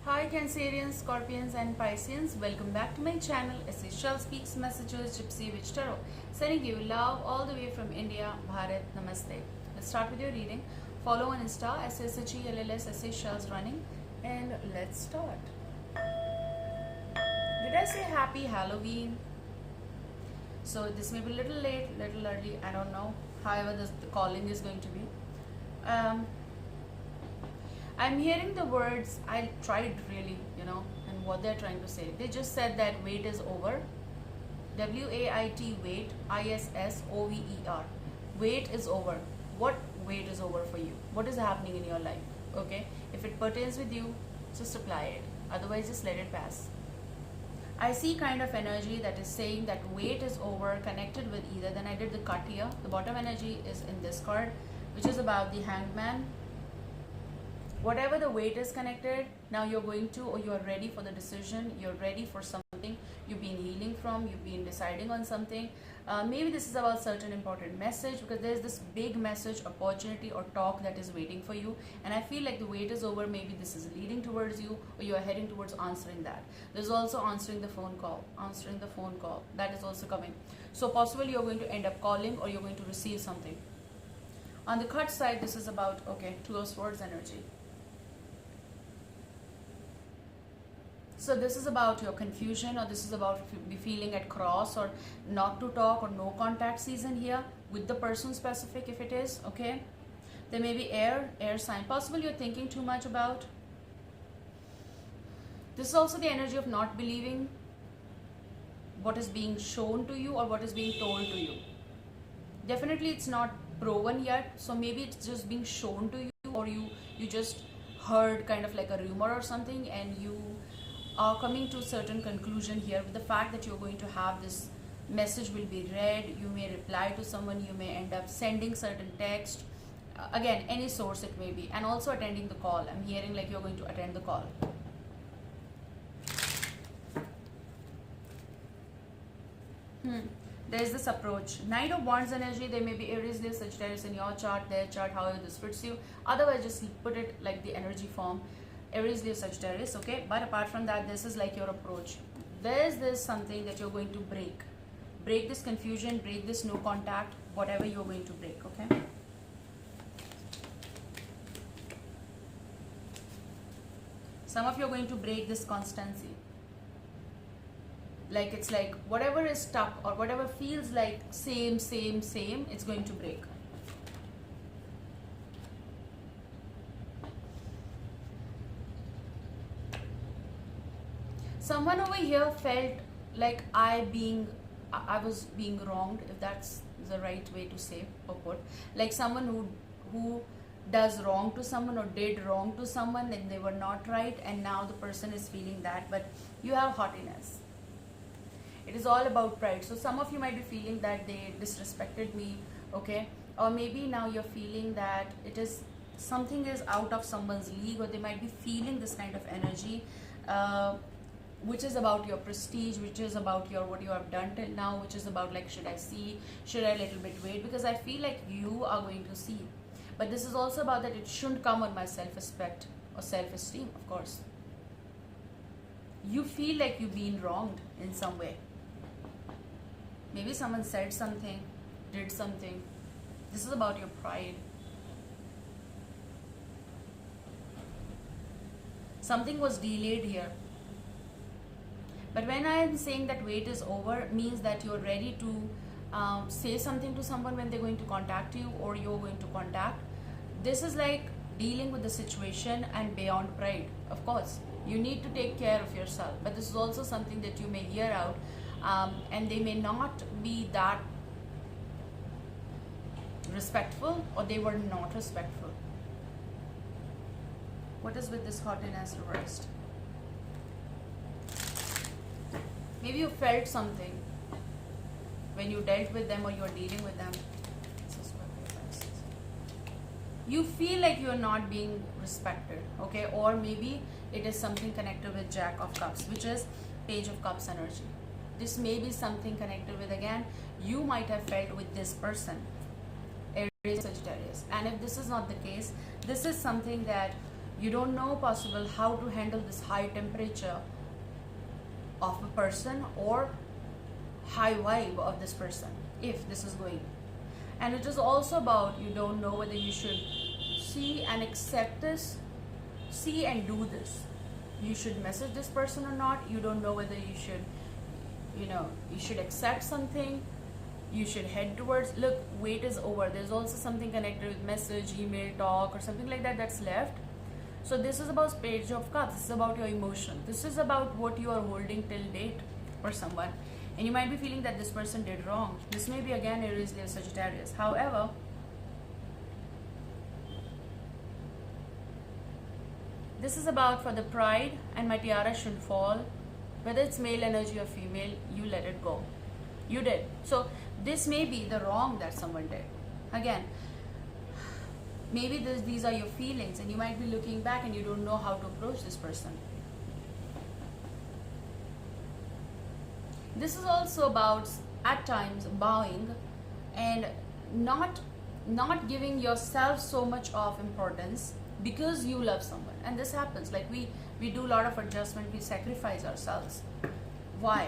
Hi Cancerians, Scorpions and Pisceans, welcome back to my channel Essential Speaks Messages Gypsy Witch Tarot. Sending you love all the way from India, Bharat, Namaste. Let's start with your reading. Follow on Insta, SSHELLS Essentials Running, and let's start. Did I say happy Halloween? So this may be a little late, little early, I don't know. However, the calling is going to be. I'm hearing the words, I tried really, and what they're trying to say. They just said that wait is over. W-A-I-T, wait, I-S-S-O-V-E-R. Wait is over. What wait is over for you? What is happening in your life? Okay? If it pertains with you, just apply it. Otherwise, just let it pass. I see kind of energy that is saying that wait is over, connected with either. Then I did the cut here. The bottom energy is in this card, which is about the Hangman. Whatever the weight is connected, now you're going to, or you're ready for the decision, you're ready for something you've been healing from, you've been deciding on something. Maybe this is about certain important message, because there's this big message, opportunity or talk that is waiting for you. And I feel like the wait is over. Maybe this is leading towards you, or you're heading towards answering that. There's also answering the phone call, that is also coming. So possibly you're going to end up calling, or you're going to receive something. On the cut side, this is about, Two of Swords energy. So this is about your confusion, or this is about be feeling at cross, or not to talk, or no contact season here with the person specific if it is, okay? There may be air sign. Possible you're thinking too much about. This is also the energy of not believing what is being shown to you or what is being told to you. Definitely it's not proven yet, so maybe it's just being shown to you, or you just heard kind of like a rumor or something, and you are coming to a certain conclusion here with the fact that you're going to have this message will be read. You may reply to someone, you may end up sending certain text, again any source it may be, and also attending the call. I'm hearing like you're going to attend the call. There's this approach. Knight of Wands energy. There may be Aries, Leo, Sagittarius in your chart, their chart, however this fits you. Otherwise just put it like the energy form. Aries, Leo, Sagittarius, okay? But apart from that, this is like your approach. There's something that you're going to break. Break this confusion, break this no contact, whatever you're going to break, okay? Some of you are going to break this constancy. Like it's like whatever is stuck or whatever feels like same, it's going to break. Someone over here felt like I was being wronged, if that's the right way to say or put. Like someone who does wrong to someone or did wrong to someone, and they were not right, and now the person is feeling that, but you have haughtiness. It is all about pride. So some of you might be feeling that they disrespected me, okay? Or maybe now you're feeling that something is out of someone's league, or they might be feeling this kind of energy, which is about your prestige, which is about what you have done till now, which is about like, should I a little bit wait, because I feel like you are going to see. But this is also about that it shouldn't come on my self-respect or self-esteem, of course. You feel like you've been wronged in some way. Maybe someone said something, did something. This is about your pride. Something was delayed here. But when I am saying that wait is over, means that you're ready to say something to someone when they're going to contact you, or you're going to contact. This is like dealing with the situation and beyond pride. Of course, you need to take care of yourself. But this is also something that you may hear out, and they may not be that respectful, or they were not respectful. What is with this haughtiness reversed? Maybe you felt something when you dealt with them, or you're dealing with them. You feel like you're not being respected, okay? Or maybe it is something connected with Jack of Cups, which is Page of Cups energy. This may be something connected with, again, you might have felt with this person, Aries, Sagittarius. And if this is not the case, this is something that You don't know possible how to handle this high temperature of a person or high vibe of this person if this is going. And it is also about you don't know whether you should see and accept this, see and do this. You should message this person or not. You don't know whether you should, you should accept something. You should head towards, look, wait is over. There's also something connected with message, email, talk or something like that that's left. So this is about Page of Cups. This is about your emotion. This is about what you are holding till date for someone. And you might be feeling that this person did wrong. This may be again Aries, Leo, Sagittarius. However, this is about for the pride and my tiara should fall. Whether it's male energy or female, you let it go. You did. So this may be the wrong that someone did. Again, maybe these are your feelings and you might be looking back and you don't know how to approach this person. This is also about at times bowing and not giving yourself so much of importance because you love someone. And this happens, like we do a lot of adjustment, we sacrifice ourselves. Why?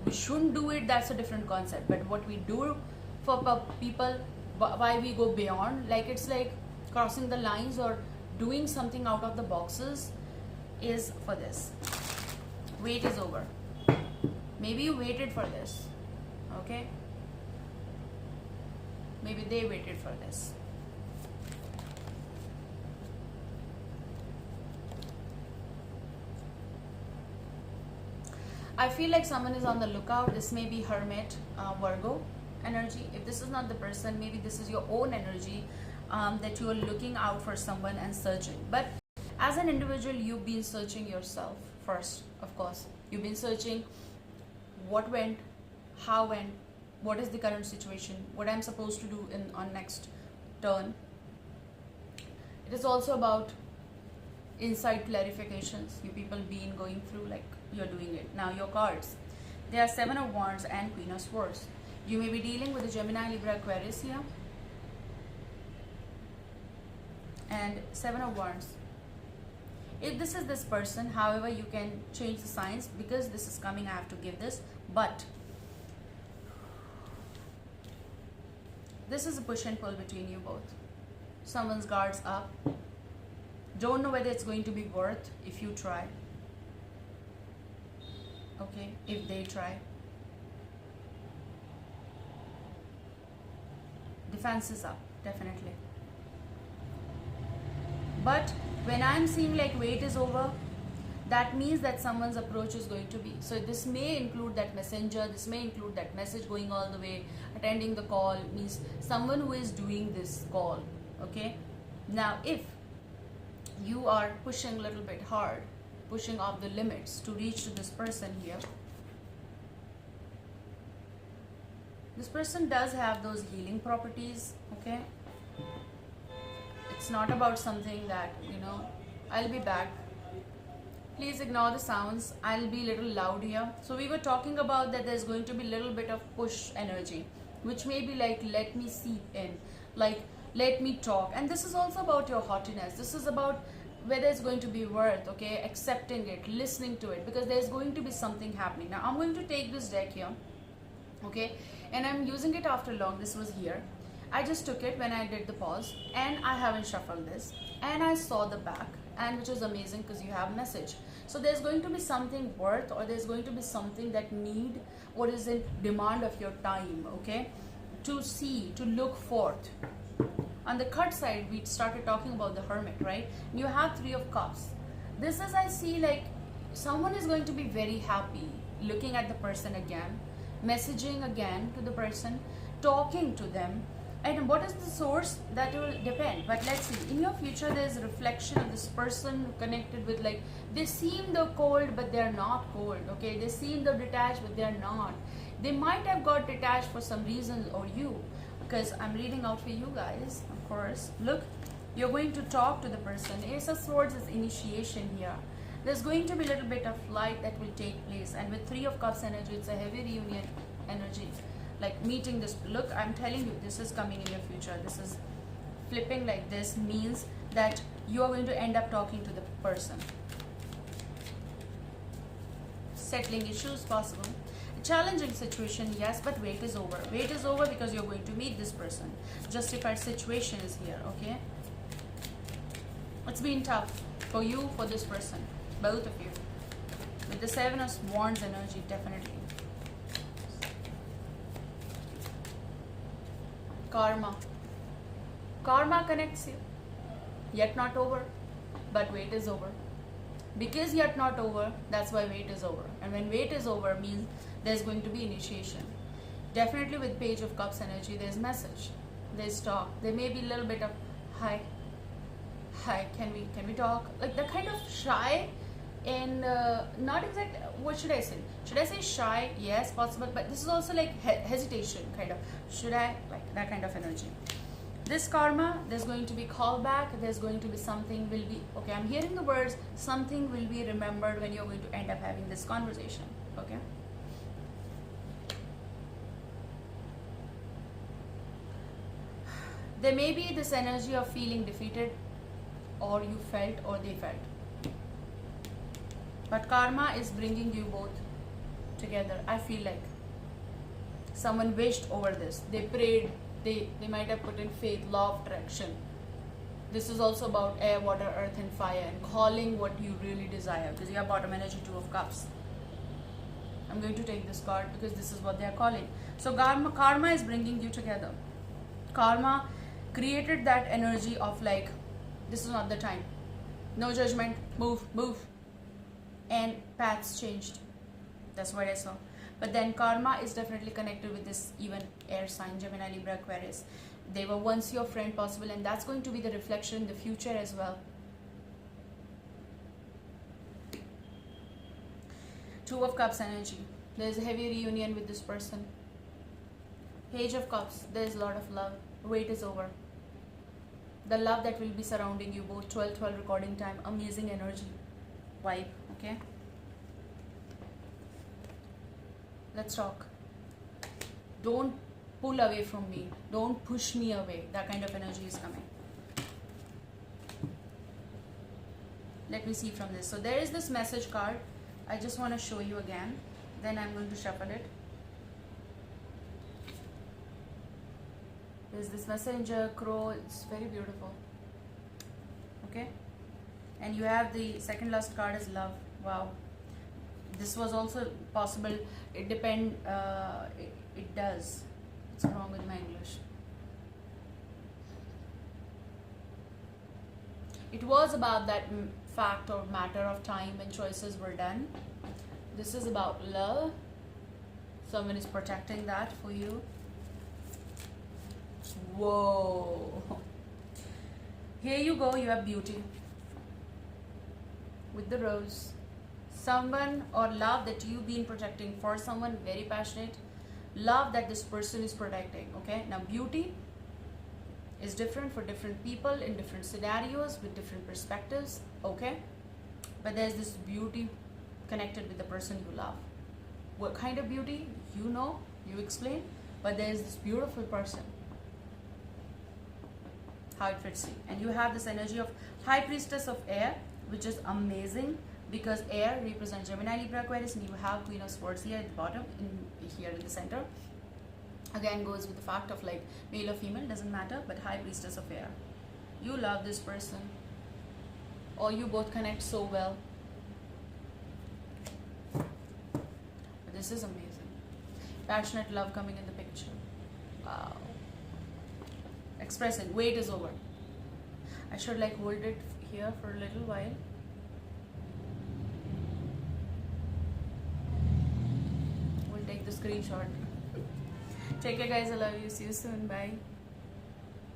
We shouldn't do it, that's a different concept. But what we do for people, why we go beyond, like it's like crossing the lines or doing something out of the boxes, is for this. Wait is over. Maybe you waited for this, okay? Maybe they waited for this. I feel like someone is on the lookout. This may be Hermit, Virgo energy. If this is not the person, maybe this is your own energy that you are looking out for someone and searching. But as an individual, you've been searching yourself first, of course. You've been searching what went, how went, what is the current situation, what I'm supposed to do on next turn. It is also about insight clarifications you people been going through, like you're doing it. Now your cards, they are Seven of Wands and Queen of Swords. You may be dealing with a Gemini, Libra, Aquarius here. And Seven of Wands. If this is this person, however, you can change the signs because this is coming, I have to give this. But this is a push and pull between you both. Someone's guards up. Don't know whether it's going to be worth if you try. Okay, if they try. Defense is up, definitely. But when I'm seeing like wait is over, that means that someone's approach is going to be. So this may include that messenger, this may include that message going all the way, attending the call, means someone who is doing this call, okay? Now, if you are pushing a little bit hard, pushing off the limits to reach to this person here, this person does have those healing properties, okay? It's not about something that, I'll be back. Please ignore the sounds. I'll be a little loud here. So we were talking about that there's going to be a little bit of push energy, which may be like, let me seep in, like, let me talk. And this is also about your haughtiness. This is about whether it's going to be worth, okay, accepting it, listening to it, because there's going to be something happening. Now, I'm going to take this deck here, okay, and I'm using it after long. This was here. I just took it when I did the pause, and I haven't shuffled this, and I saw the back, and which is amazing because you have a message. So there's going to be something worth, or there's going to be something that need or is in demand of your time, okay, to see, to look forth. On the cut side, we started talking about the Hermit, right? You have Three of Cups. This is, I see, like someone is going to be very happy looking at the person again, messaging again to the person, talking to them. And what is the source? That will depend. But let's see. In your future, there's a reflection of this person connected with, like, they seem the cold, but they're not cold, okay? They seem the detached, but they're not. They might have got detached for some reason, or you, because I'm reading out for you guys, of course. Look, you're going to talk to the person. Ace of Swords is initiation here. There's going to be a little bit of light that will take place. And with Three of Cups energy, it's a heavy reunion energy. Like meeting this, look, I'm telling you, this is coming in your future. This is flipping like this means that You are going to end up talking to the person. Settling issues possible. A challenging situation, yes, but wait is over. Wait is over because you're going to meet this person. Justified situation is here, okay? It's been tough for you, for this person, both of you. With the Seven of Wands energy, definitely. Karma. Karma connects you. Yet not over. But wait is over. Because yet not over, that's why wait is over. And when wait is over means there's going to be initiation. Definitely with Page of Cups energy, there's message. There's talk. There may be a little bit of hi, can we talk? Like the kind of shy and not exact, what should I say? Should I say shy? Yes, possible, but this is also like hesitation kind of. Should I? Like that kind of energy. This karma, there's going to be callback, there's going to be something will be, okay, I'm hearing the words, something will be remembered when you're going to end up having this conversation, okay? There may be this energy of feeling defeated, or you felt, or they felt. But karma is bringing you both together. I feel like someone wished over this. They prayed. They might have put in faith, law of attraction. This is also about air, water, earth, and fire, and calling what you really desire. Because you have bottom energy, Two of Cups. I'm going to take this card because this is what they are calling. So karma is bringing you together. Karma created that energy of like, this is not the time. No judgment. Move. And paths changed. That's what I saw. But then karma is definitely connected with this even air sign, Gemini, Libra, Aquarius. They were once your friend possible, and that's going to be the reflection in the future as well. Two of Cups energy. There's a heavy reunion with this person. Page of Cups. There's a lot of love. Wait is over. The love that will be surrounding you both. 12-12 recording time. Amazing energy. Vibe. Okay. Let's talk. Don't pull away from me. Don't push me away. That kind of energy is coming. Let me see from this. So there is this message card. I just want to show you again. Then I'm going to shuffle it. There's this messenger, crow. It's very beautiful. Okay. And you have the second last card is love. Wow. This was also possible. It it does. What's wrong with my English? It was about that fact or matter of time when choices were done. This is about love. Someone is protecting that for you. Whoa. Here you go. You have beauty. With the rose. Someone or love that you've been protecting for someone very passionate. Love that this person is protecting. Okay. Now beauty is different for different people in different scenarios with different perspectives. Okay. But there's this beauty connected with the person you love. What kind of beauty? You know, you explain. But there's this beautiful person. How it fits you. And you have this energy of High Priestess of Air, which is amazing. Because air represents Gemini, Libra, Aquarius, and you have Queen of Swords here at the bottom, here in the center. Again, goes with the fact of like male or female, doesn't matter, but High Priestess of Air. You love this person, or you both connect so well. But this is amazing. Passionate love coming in the picture. Wow. Expressing. Wait is over. I should like hold it here for a little while. Take the screenshot. Take care guys, I love you. See you soon. Bye.